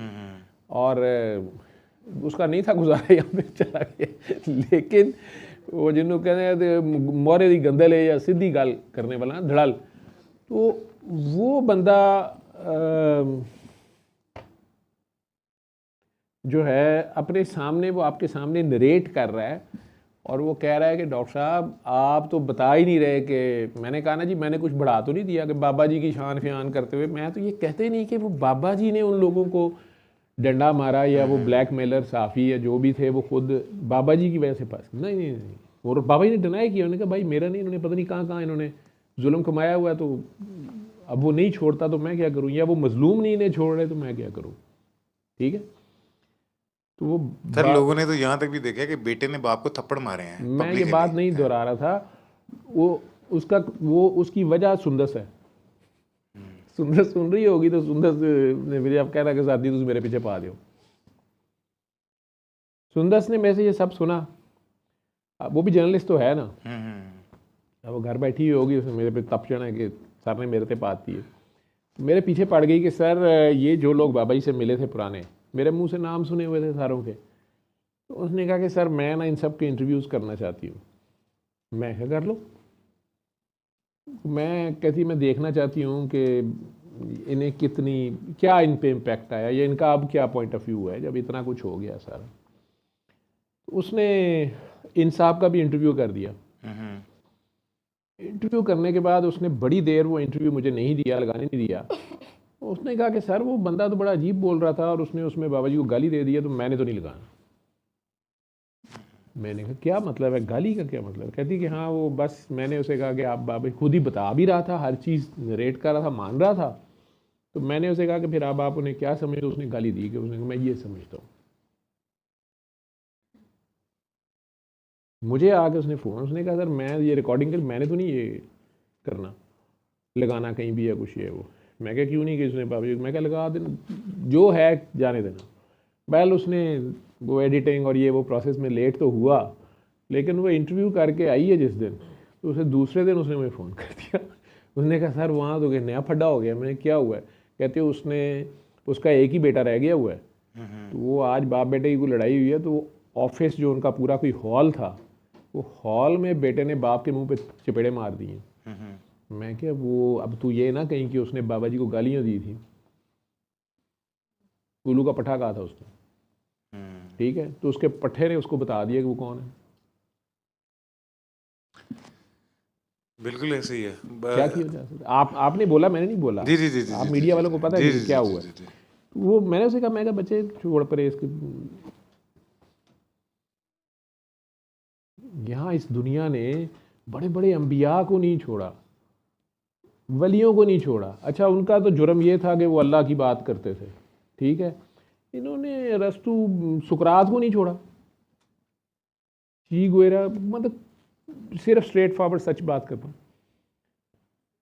और उसका नहीं था गुजारा यहाँ पे चला गया। लेकिन वो जिन्हों कहते हैं मोरे दी गंदल है या सीधी गल करने वाला धड़ल, तो वो बंदा जो है अपने सामने वो आपके सामने नरेट कर रहा है और वो कह रहा है कि डॉक्टर साहब आप तो बता ही नहीं रहे कि, मैंने कहा ना जी मैंने कुछ बढ़ा तो नहीं दिया कि बाबा जी की शान फ्यान करते हुए, मैं तो ये कहते नहीं कि वो बाबा जी ने उन लोगों को डंडा मारा या वो ब्लैक मेलर साफ़ी या जो भी थे वो खुद बाबा जी की वजह से पास, नहीं नहीं नहीं, और बाबा जी ने डिनाई किया, उन्होंने कहा भाई मेरा नहीं, इन्होंने पता नहीं कहाँ इन्होंने जुल्म कमाया हुआ है, तो अब वो नहीं छोड़ता तो मैं क्या करूँ, या वो मजलूम नहीं इन्हें छोड़ रहे तो मैं क्या करूँ। ठीक है, तो वो सर लोगों ने तो यहाँ तक भी देखा कि बेटे ने बाप को थप्पड़ मारे हैं। मैं ये बात नहीं दोहरा रहा था, वो उसकी वजह सुंदस है। सुंदस सुन रही होगी तो सुंदस ने मुझे अब कह रहा कि शादी तुम मेरे पीछे पा दो। सुंदस ने मेरे से ये सब सुना, वो भी जर्नलिस्ट तो है ना, अब वो घर बैठी हुई होगी, उसने मेरे पे तपचन है कि सर ने मेरे पे पाती है, मेरे पीछे पड़ गई कि सर ये जो लोग बाबा जी से मिले थे पुराने, मेरे मुंह से नाम सुने हुए थे सारों के, तो उसने कहा कि सर मैं ना इन सब के इंटरव्यूज़ करना चाहती हूँ। मैं क्या कर लो, मैं कहती मैं देखना चाहती हूँ कि इन्हें कितनी क्या इन पे इम्पैक्ट आया या इनका अब क्या पॉइंट ऑफ व्यू है जब इतना कुछ हो गया सारा। उसने इंसाफ का भी इंटरव्यू कर दिया। इंटरव्यू करने के बाद उसने बड़ी देर वो इंटरव्यू मुझे नहीं दिया, लगाने नहीं दिया। उसने कहा कि सर वो बंदा तो बड़ा अजीब बोल रहा था और उसने उसमें बाबा जी को गाली दे दिया, तो मैंने तो नहीं लगाना। मैंने कहा क्या मतलब है, गाली का क्या मतलब। कहती कि हाँ वो बस मैंने उसे कहा कि आप बाबा खुद ही बता भी रहा था, हर चीज़ नरेट कर रहा था, मान रहा था, तो मैंने उसे कहा कि फिर अब आप उन्हें क्या समझते। उसने गाली दी कि उसने कहा मैं ये समझता हूँ। मुझे आके उसने फ़ोन, उसने कहा सर मैं ये रिकॉर्डिंग कर, मैंने तो नहीं ये करना लगाना कहीं भी या कुछ ये वो। मैं क्या क्यों नहीं कि उसने बाबा जी, मैं क्या लगा देना जो है जाने देना। बैल उसने वो एडिटिंग और ये वो प्रोसेस में लेट तो हुआ, लेकिन वो इंटरव्यू करके आई है जिस दिन, तो उसे दूसरे दिन उसने मुझे फ़ोन कर दिया। उसने कहा सर वहाँ तो नया फड्डा हो गया। मैंने क्या हुआ है, कहते उसने उसका एक ही बेटा रह गया हुआ है, तो वो आज बाप बेटे की कोई लड़ाई हुई है, तो ऑफिस जो उनका पूरा कोई हॉल था, वो हॉल में बेटे ने बाप के मुँह पर चपेड़े मार दिए। मैं क्या वो अब तू ये ना कहीं कि उसने बाबा जी को गालियाँ दी थी, उल्लू का पट्ठा कहा था उसने, ठीक है, तो उसके पट्टे ने उसको बता दिया कि वो कौन है। बिल्कुल ऐसे ही है। क्या किया जा सकता। आपने बोला, मैंने नहीं बोला। जी जी जी जी आप मीडिया वालों को पता है क्या हुआ। वो मैंने उसे कहा, मैं कहा बच्चे छोड़ परे इसके, यहाँ इस दुनिया ने बड़े बड़े अंबिया को नहीं छोड़ा, वलियों को नहीं छोड़ा। अच्छा उनका तो जुर्म ये था कि वो अल्लाह की बात करते थे, ठीक है, इन्होंने रस्तु सुकरात को नहीं छोड़ा, ची गोयरा, मतलब सिर्फ स्ट्रेट फॉरवर्ड सच बात करना।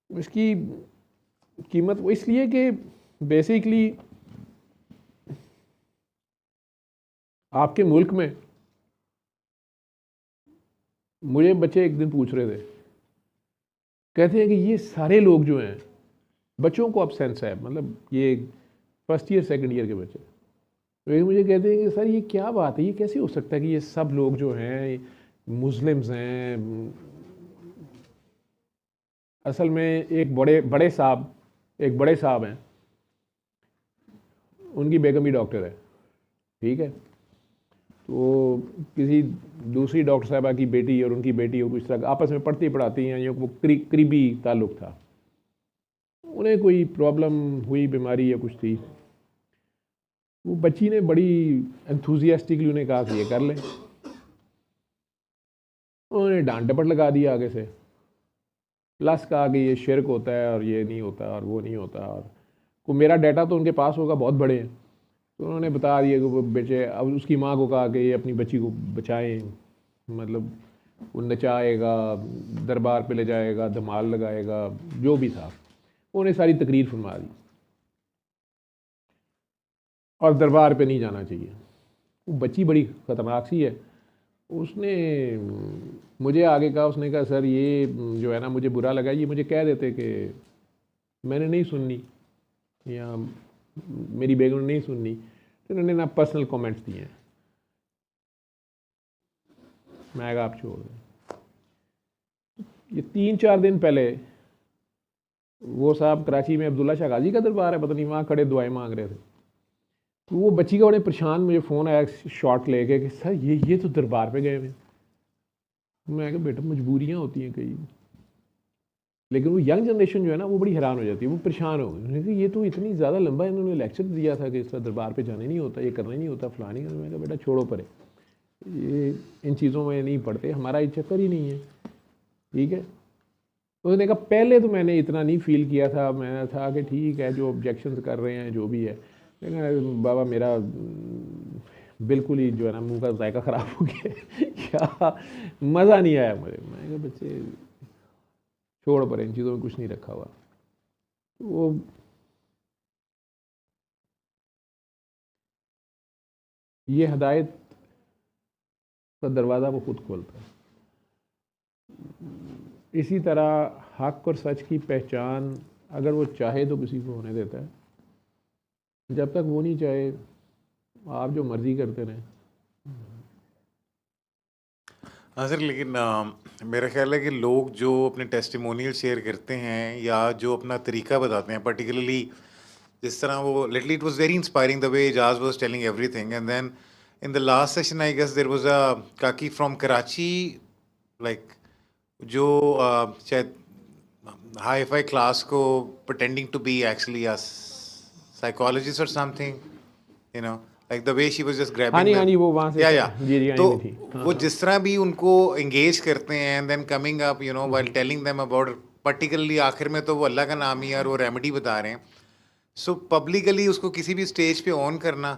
इसकी कीमत वो इसलिए कि बेसिकली आपके मुल्क में, मुझे बच्चे एक दिन पूछ रहे थे, कहते हैं कि ये सारे लोग जो हैं, बच्चों को अब सेंस है, मतलब ये फर्स्ट ईयर सेकंड ईयर के बच्चे, तो ये मुझे कहते हैं कि सर ये क्या बात है, ये कैसे हो सकता है कि ये सब लोग जो हैं मुस्लिम्स हैं। असल में एक बड़े साहब हैं, उनकी बेगम भी डॉक्टर है, ठीक है, तो किसी दूसरी डॉक्टर साहबा की बेटी और उनकी बेटी और कुछ तरह आपस में पढ़ती पढ़ाती हैं, यो वो करीबी ताल्लुक़ था। उन्हें कोई प्रॉब्लम हुई, बीमारी या कुछ थी, वो बच्ची ने बड़ी एंथुजियास्टिकली उन्हें कहा कि ये कर लें। उन्होंने डांट डपट लगा दिया आगे से, प्लस कहा कि ये शिरक होता है और ये नहीं होता और वो नहीं होता, और को मेरा डाटा तो उनके पास होगा, बहुत बड़े हैं, तो उन्होंने बता दिया कि वो बेचे। अब उसकी माँ को कहा कि ये अपनी बच्ची को बचाएं, मतलब वो नचाएगा, दरबार पे ले जाएगा, धमाल लगाएगा, जो भी था उन्हें सारी तकरीर फरमा दी और दरबार पे नहीं जाना चाहिए। वो बच्ची बड़ी ख़तरनाक सी है, उसने मुझे आगे कहा, उसने कहा सर ये जो है ना मुझे बुरा लगा, ये मुझे कह देते कि मैंने नहीं सुननी या मेरी बेगम ने नहीं सुननी, तो उन्होंने ना पर्सनल कमेंट्स दिए हैं। मैं कहा आप छोड़ दें। ये 3-4 दिन पहले वो साहब कराची में अब्दुल्ला शाह गाजी का दरबार है, पता नहीं, वहाँ खड़े दुआएं मांग रहे थे। तो वो बच्ची का बड़े परेशान, मुझे फ़ोन आया शॉट लेके कि सर ये तो दरबार पे गए हुए। मैं कहा बेटा मजबूरियाँ होती हैं कई, लेकिन वो यंग जनरेशन जो है ना वो बड़ी हैरान हो जाती है, वो परेशान हो गई। ये तो इतनी ज़्यादा लंबा इन्होंने लेक्चर दिया था कि इस तरह दरबार पे जाने नहीं होता, ये करना नहीं होता, फलानी करना। मैं कहा बेटा छोड़ो परे, ये इन चीज़ों में नहीं पढ़ते, हमारा ये चक्कर ही नहीं है, ठीक है। उसने कहा पहले तो मैंने इतना नहीं फील किया था, मैंने था कि ठीक है जो ऑब्जेक्शंस कर रहे हैं जो भी है, लेकिन बाबा मेरा बिल्कुल ही जो है ना मुंह का जायका ख़राब हो गया क्या मज़ा नहीं आया मुझे। मैं कहा बच्चे छोड़ पड़े, इन चीज़ों में कुछ नहीं रखा हुआ। वो ये हदायत का दरवाज़ा वो खुद खोलता है। इसी तरह हक़ और सच की पहचान अगर वो चाहे तो किसी को होने देता है, जब तक वो नहीं चाहे आप जो मर्ज़ी करते रहें। हाँ सर, लेकिन मेरा ख्याल है कि लोग जो अपने टेस्टिमोनियल शेयर करते हैं या जो अपना तरीका बताते हैं, पर्टिकुलरली जिस तरह वो literally it was very inspiring the way Ejaz was telling everything, and then in the last session I guess there was a kaki from Karachi, like जो शायद हाई फाई क्लास को pretending to be actually a psychologist or something, you know, like the way she was just grabbing हाँ नहीं वो वहाँ से yeah जी तो आई थी। वो जिस तरह भी उनको engage करते हैं and then coming up, you know, while telling them about particularly आखिर में तो वो अल्लाह का नाम ही और वो रेमेडी बता रहे हैं, so publicly उसको किसी भी स्टेज पे ऑन करना।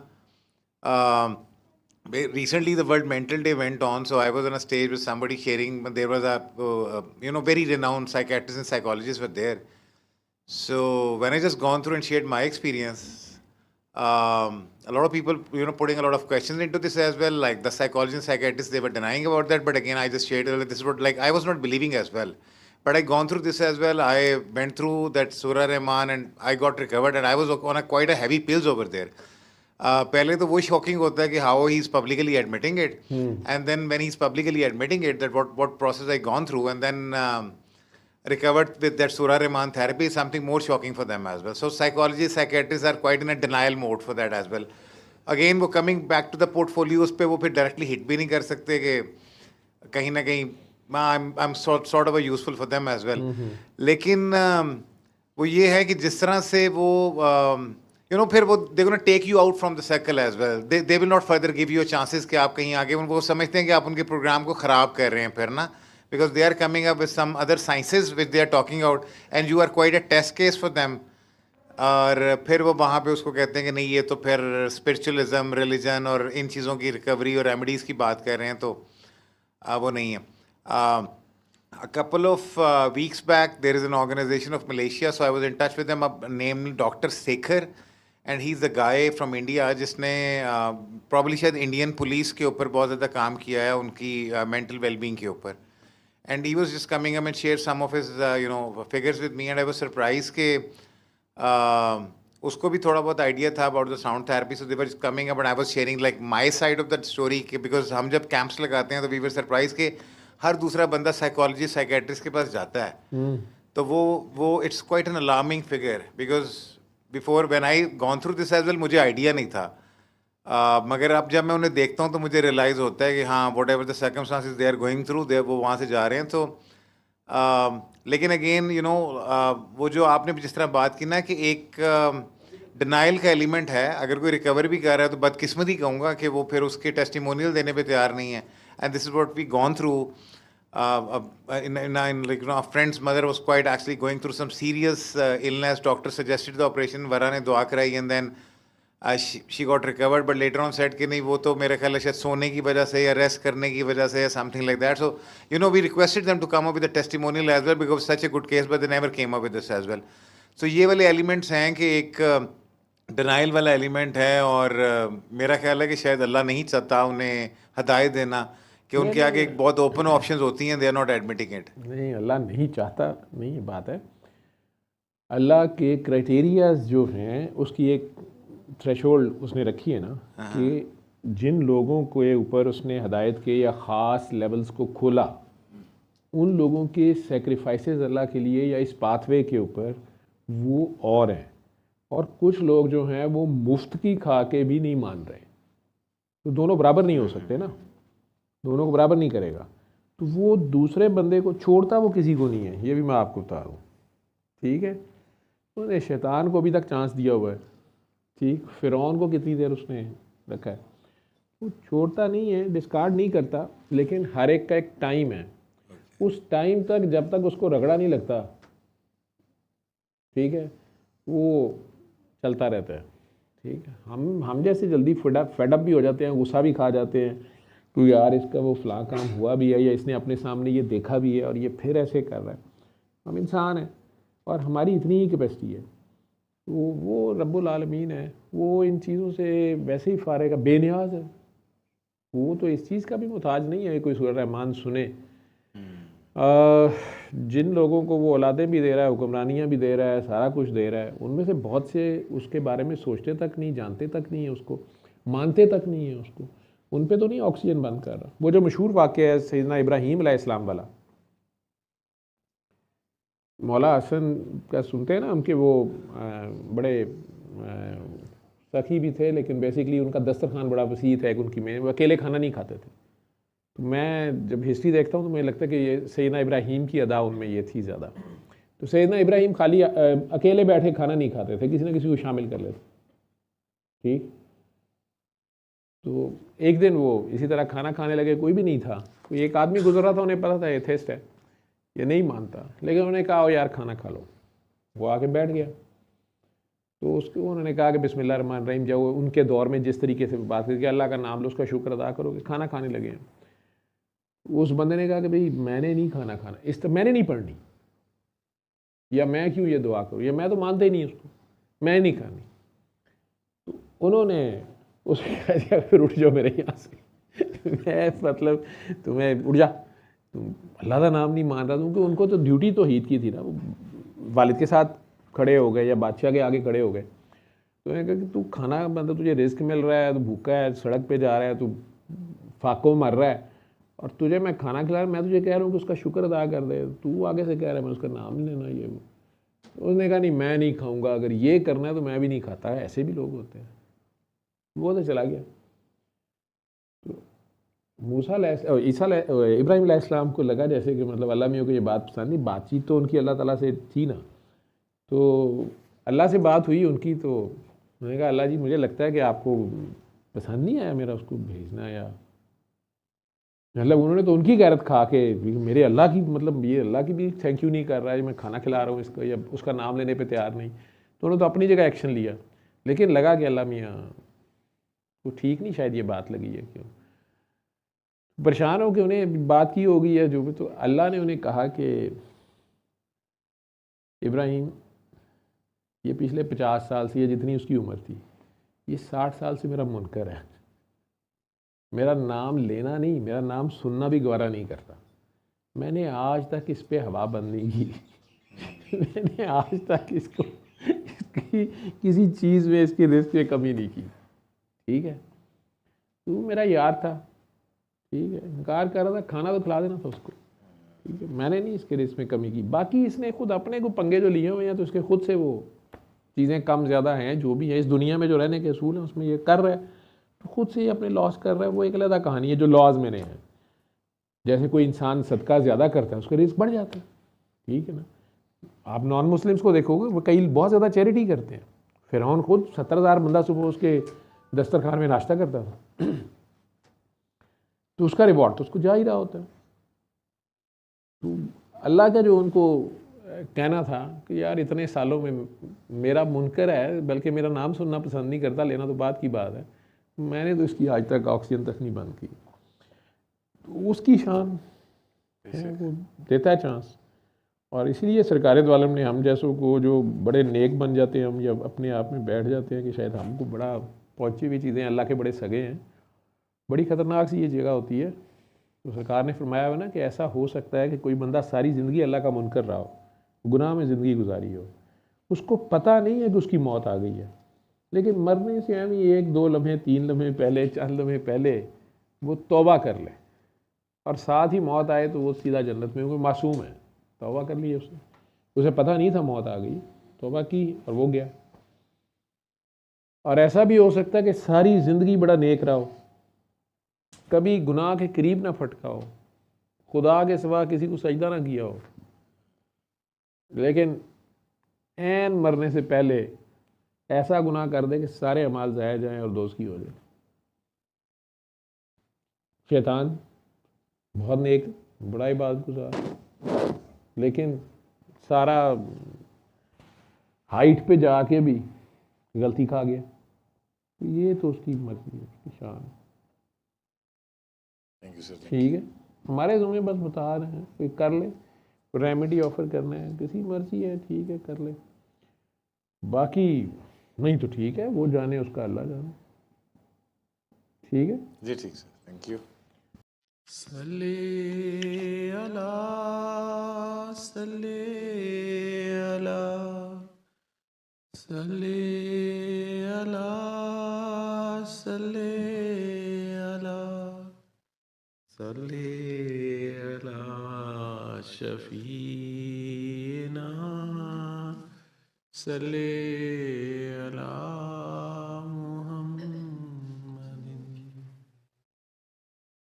Recently the World Mental Day went on, so I was on a stage with somebody sharing, there was a you know, very renowned psychiatrists and psychologists were there. So when I just gone through and shared my experience, a lot of people, you know, putting a lot of questions into this as well, like the psychologists and psychiatrists, they were denying about that, but again I just shared this is what, like, I was not believing as well, but I gone through this as well. I went through that Surah Rahman and I got recovered, and I was on a quite a heavy pills over there. पहले तो वो shocking होता है कि how he is publicly admitting it, and then when he is publicly admitting it that what process I gone through, and then recovered with that Surah Rahman therapy is something more shocking for them as well. So psychologists, psychiatrists are quite in a denial mode for that as well. Again, वो coming back to the portfolios पे वो फिर directly hit भी नहीं कर सकते कि कहीं ना कहीं I'm sort of a useful for them as well. लेकिन वो ये है कि जिस तरह से वो you know, फिर वो they're going to take you out from the circle as well. They will not further give you a chances कि आप कहीं आगे, वो समझते हैं कि आप उनके प्रोग्राम को ख़राब कर रहे हैं फिर ना, because they are coming up with some other sciences which they are talking out and you are quite a test case for them. और फिर वो वहाँ पे उसको कहते हैं कि नहीं ये तो फिर स्पिरिचुअलिज्म, रिलीजन और इन चीज़ों की रिकवरी और रेमेडीज़ की बात कर रहे हैं, तो वो नहीं है. A couple of weeks back there is an organization of Malaysia, so I was in touch with them, named Dr. Sekhar, and he's the guy from India जिसने probably शायद इंडियन पुलिस के ऊपर बहुत ज़्यादा काम किया है उनकी मेंटल वेलबींग के ऊपर. And he was just coming up and shared some of his you know, figures with me, and I was surprised कि उसको भी थोड़ा बहुत idea था about the sound therapy, so they were just coming up and I was sharing like my side of that story because हम जब camps लगाते हैं तो we were surprised कि हर दूसरा बंदा psychologist, psychiatrist के पास जाता है. तो वो it's quite an alarming figure because before when I gone through this as well मुझे idea नहीं था. मगर अब जब मैं उन्हें देखता हूँ तो मुझे रियलाइज़ होता है कि हाँ whatever the circumstances they are going through, they वो वहाँ से जा रहे हैं. तो लेकिन अगेन यू नो वो जो आपने जिस तरह बात की ना कि एक डिनाइल का एलिमेंट है, अगर कोई रिकवर भी कर रहा है तो बदकिस्मती कहूँगा कि वो फिर उसके टेस्टिमोनियल देने पे तैयार नहीं है. And this is what we gone through. like you know, a friend's mother was quite actually going through some serious illness. Doctor suggested the operation, वरा ने दुआ कराई, and then she got recovered, but later on said कि नहीं वो तो मेरे ख्याल है शायद सोने की वजह से या रेस्ट करने की वजह से या something like that. So you know we requested them to come up with a testimonial as well because such a good case, but they never came up with this as well. So ये वाले elements हैं कि एक denial वाला element है, और मेरा ख्याल है कि शायद अल्लाह नहीं चाहता उन्हें हदायत देना कि उनके आगे एक बहुत ओपन ऑप्शंस होती हैं, they are not admitting it. नहीं, अल्लाह नहीं चाहता नहीं, ये बात है. अल्लाह के क्राइटेरियाज जो हैं उसकी एक थ्रेशोल्ड उसने रखी है ना, कि जिन लोगों के ऊपर उसने हदायत के या ख़ास लेवल्स को खोला, उन लोगों के सेक्रीफाइसेस अल्लाह के लिए या इस पाथवे के ऊपर वो और हैं, और कुछ लोग जो हैं वो मुफ्त की खा के भी नहीं मान रहे. तो दोनों बराबर नहीं हो सकते ना, दोनों को बराबर नहीं करेगा. तो वो दूसरे बंदे को छोड़ता वो किसी को नहीं है, ये भी मैं आपको बता दूँ. ठीक है, उन्होंने शैतान को अभी तक चांस दिया हुआ है. ठीक, फ़िरौन को कितनी देर उसने रखा है. वो छोड़ता नहीं है, डिस्कार्ड नहीं करता, लेकिन हर एक का एक टाइम है. उस टाइम तक जब तक उसको रगड़ा नहीं लगता, ठीक है, वो चलता रहता है. ठीक है, हम जैसे जल्दी फेडअप भी हो जाते हैं, गुस्सा भी खा जाते हैं, तो यार इसका वो फ़लाँ काम हुआ भी है या इसने अपने सामने ये देखा भी है और ये फिर ऐसे कर रहा है. हम इंसान हैं और हमारी इतनी ही कैपेसिटी है. वो रब्बुल आलमीन है, वो इन चीज़ों से वैसे ही फारेगा, बेनियाज है. वो तो इस चीज़ का भी मुताज नहीं है कोई सूरह रहमान सुने. जिन लोगों को वो औलादें भी दे रहा है, हुक्मरानियाँ भी दे रहा है, सारा कुछ दे रहा है, उनमें से बहुत से उसके बारे में सोचते तक नहीं, जानते तक नहीं है उसको, मानते तक नहीं है उसको. उन पे तो नहीं ऑक्सीजन बंद कर रहा. वो जो मशहूर वाक़या है सैयदना इब्राहीम अलैहिस्सलाम वाला, मौला हसन का सुनते हैं ना, उनके वो बड़े सखी भी थे, लेकिन बेसिकली उनका दस्तरखान बड़ा वसी था. उनकी में वो अकेले खाना नहीं खाते थे. तो मैं जब हिस्ट्री देखता हूँ तो मुझे लगता है कि ये सैयदना इब्राहीम की अदा उनमें ये थी ज़्यादा. तो सैयदना इब्राहीम खाली अकेले बैठे खाना नहीं खाते थे, किसी ना किसी को शामिल कर लेते. ठीक, तो एक दिन वो इसी तरह खाना खाने लगे, कोई भी नहीं था. तो एक आदमी गुजर रहा था, उन्हें पता था एथेस्ट है, ये नहीं मानता, लेकिन उन्होंने कहा यार खाना खा लो. वो आके बैठ गया. तो उसको उन्होंने कहा कि बिस्मिल्लाह रहमान रहीम. जब उनके दौर में जिस तरीके से बात करके अल्लाह का नाम लो, उसका शुक्र अदा करो कि खाना खाने लगे हैं. उस बंदे ने कहा कि भाई मैंने नहीं खाना खाना, इस तो मैंने नहीं पढ़नी, या मैं क्यों ये दुआ करूँ, या मैं तो मानता ही नहीं उसको, मैं नहीं खानी. तो उन्होंने उसने कहा फिर उठ जाओ मेरे यहाँ से. मैं मतलब तुम्हें उठ जा, तुम अल्लाह का नाम नहीं मान रहा. क्योंकि उनको तो ड्यूटी तो ईद की थी ना, वो वालिद के साथ खड़े हो गए या बादशाह के आगे खड़े हो गए. तो उन्होंने कहा कि तू खाना, मतलब तुझे रिस्क मिल रहा है, तू भूखा है, सड़क पे जा रहा है, तू फाको मर रहा है, और तुझे मैं खाना खिला रहा, मैं तुझे कह रहा हूँ कि उसका शुक्र अदा कर दे, तू आगे से कह रहा है मैं उसका नाम नहीं लेना. ये उसने कहा नहीं मैं नहीं खाऊंगा, अगर ये करना है तो मैं भी नहीं खाता है. ऐसे भी लोग होते हैं. वो तो चला गया. मूसा इब्राहीम अलैहिस्सलाम को लगा जैसे कि मतलब अल्लाह मियों को ये बात पसंद नहीं. बातचीत तो उनकी अल्लाह ताला से थी ना, तो अल्लाह से बात हुई उनकी. तो उन्होंने कहा अल्लाह जी मुझे लगता है कि आपको पसंद नहीं आया मेरा उसको भेजना, या मतलब उन्होंने तो उनकी गैरत खा के मेरे अल्लाह की, मतलब ये अल्लाह की भी थैंक यू नहीं कर रहा है, मैं खाना खिला रहा हूँ इसको, या उसका नाम लेने पे तैयार नहीं. तो उन्होंने तो अपनी जगह एक्शन लिया, लेकिन लगा कि अल्लाह मियाँ वो ठीक नहीं शायद ये बात लगी है, क्यों परेशान हो के उन्हें बात की होगी या जो भी. तो अल्लाह ने उन्हें कहा कि इब्राहीम ये पिछले 50 साल से, ये जितनी उसकी उम्र थी, ये 60 साल से मेरा मुनकर है, मेरा नाम लेना नहीं, मेरा नाम सुनना भी गवारा नहीं करता. मैंने आज तक इस पे हवा बंद नहीं की. मैंने आज तक इसको किसी चीज़ में इसकी रिस्क में कमी नहीं की. ठीक है, तू मेरा यार था, ठीक है, इनकार कर रहा था, खाना तो खिला देना था उसको. ठीक है, मैंने नहीं इसके रिस्क में कमी की. बाकी इसने खुद अपने को पंगे जो लिए हुए हैं, तो इसके खुद से वो चीज़ें कम ज़्यादा हैं, जो भी है इस दुनिया में जो रहने के असूल हैं उसमें ये कर रहा है, तो खुद से ही अपने लॉस कर रहा है. वो एक अलग कहानी है जो लॉज में नहीं है. जैसे कोई इंसान सदका ज़्यादा करता है उसका रिस्क बढ़ जाता है. ठीक है ना, आप नॉन मुस्लिम्स को देखोगे वो कई बहुत ज़्यादा चैरिटी करते हैं. फ़िरौन खुद 70,000 बंदा सुबह उसके दस्तरखान में नाश्ता करता था, तो उसका रिवॉर्ड तो उसको जा ही रहा होता है. तो अल्लाह का जो उनको कहना था कि यार इतने सालों में मेरा मुनकर है, बल्कि मेरा नाम सुनना पसंद नहीं करता, लेना तो बात की बात है, मैंने तो इसकी आज तक ऑक्सीजन तक नहीं बंद की। तो उसकी शान है, वो देता है चांस। और इसीलिए सरकार वालों ने हम जैसों को जो बड़े नेक बन जाते हैं, हम जब अपने आप में बैठ जाते हैं कि शायद हमको बड़ा पहुँची हुई चीज़ें, अल्लाह के बड़े सगे हैं, बड़ी ख़तरनाक सी ये जगह होती है। तो सरकार ने फरमाया हुआ ना कि ऐसा हो सकता है कि कोई बंदा सारी ज़िंदगी अल्लाह का मुनकर रहा हो, गुनाह में ज़िंदगी गुजारी हो, उसको पता नहीं है कि उसकी मौत आ गई है, लेकिन मरने से हम 1-2 लम्हे, 3 लम्हे पहले, 4 लम्हे पहले वो तौबा कर ले, और साथ ही मौत आए तो वो सीधा जन्नत में, वो मासूम है, तौबा कर ली उसने, उसे पता नहीं था मौत आ गई, तौबा की और वो गया। और ऐसा भी हो सकता है कि सारी ज़िंदगी बड़ा नेक रहा हो, कभी गुनाह के करीब ना फटका हो, खुदा के सिवा किसी को सजदा ना किया हो, लेकिन ऐन मरने से पहले ऐसा गुनाह कर दे कि सारे अमाल ज़ाया जाएं और दोज़खी हो जाए। शैतान बहुत नेक, बड़ा इबादत गुज़ार, लेकिन सारा हाइट पे जाके भी गलती खा गया, ये तो उसकी मर्जी है, उसकी शान है। Thank you sir. ठीक है, हमारे ज़ुम्मे बस बता रहे हैं, कोई कर ले, रेमेडी ऑफ़र करना है, किसी मर्जी है, ठीक है कर ले, बाकी नहीं तो ठीक है, वो जाने उसका अल्लाह जाने। ठीक है जी, ठीक सर, थैंक यू। सल्ले अला सल्ले अला सल्ले अला सल्ले अला सल्ले अला शफीना सल्ले